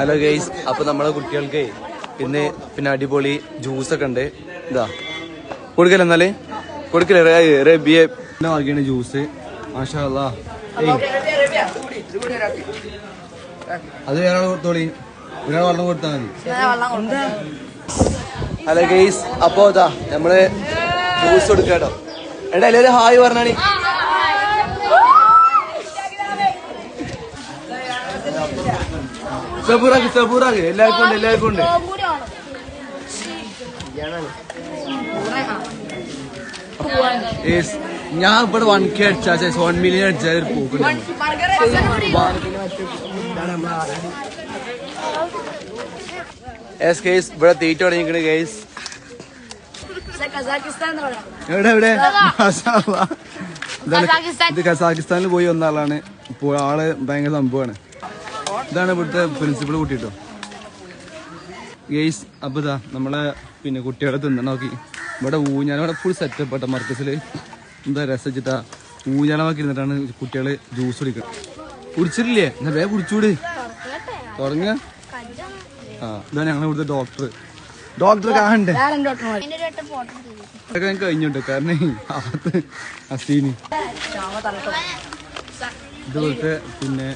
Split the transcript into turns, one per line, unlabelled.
Hello guys, അപ്പൊ നമ്മളെ കുട്ടികൾക്ക് ഇന്ന് പിന്നെ അടിപൊളി ജ്യൂസൊക്കെ ഉണ്ട്. ഇതാ കൊടുക്കല എന്നാല് കൊടുക്കലേ റബിയെ വാങ്ങിയാണ് ജ്യൂസ്. മാഷാ അല്ലാഹ്. അത് വേറെ കൊടുത്തോളി, ഒരാൾ വെള്ളം കൊടുത്താൽ മതി. ഹലോ ഗൈസ്, അപ്പൊ ഇതാ നമ്മള് ജ്യൂസ് കൊടുക്കാട്ടോ. എടാ എല്ലാവരും ഹായ് പറഞ്ഞാണി. സബൂറാക്ക് എല്ലാവർക്കും ഉണ്ട്, എല്ലാവർക്കും ഉണ്ട്. ഞാൻ ഇവിടെ 1K അടിച്ചാ 1 മില്യൺ അടിച്ചാൽ പോക്കുണ്ട്. ഇവിടെ തീറ്റ തുടങ്ങിക്കണ് ഗൈസ്. എവിടെ ഇത് കസാഖിസ്ഥാനിൽ പോയി വന്ന ആളാണ്. ഇപ്പോൾ ആള് ഭയങ്കര സംഭവമാണ്. ഇതാണ് ഇവിടുത്തെ പ്രിൻസിപ്പൾ കൂട്ടിട്ടോ ഗെയ്സ്. അപ്പൊ ഇതാ നമ്മളെ പിന്നെ കുട്ടികളെ തിന്ന നോക്കി. ഇവിടെ ഊഞ്ഞാലവിടെ ഫുൾ സെറ്റപ്പ് ആട്ടോ. മർക്കസില് എന്താ രസിച്ചിട്ടാ ഊഞ്ഞാലമാക്കി ഇരുന്നിട്ടാണ് കുട്ടികള് ജ്യൂസ് കുടിക്കുന്നത്. കുടിച്ചിട്ടില്ലേ? എന്നാ വേഗം കുടിച്ചൂട് തുടങ്ങ. ഇതാണ് ഞങ്ങളെ ഇവിടുത്തെ ഡോക്ടർ കാണണ്ടേ? അതൊക്കെ ഞങ്ങൾക്ക് കഴിഞ്ഞോട്ടോ. കാരണം അകത്ത് അസീനി ഇതുപോലത്തെ പിന്നെ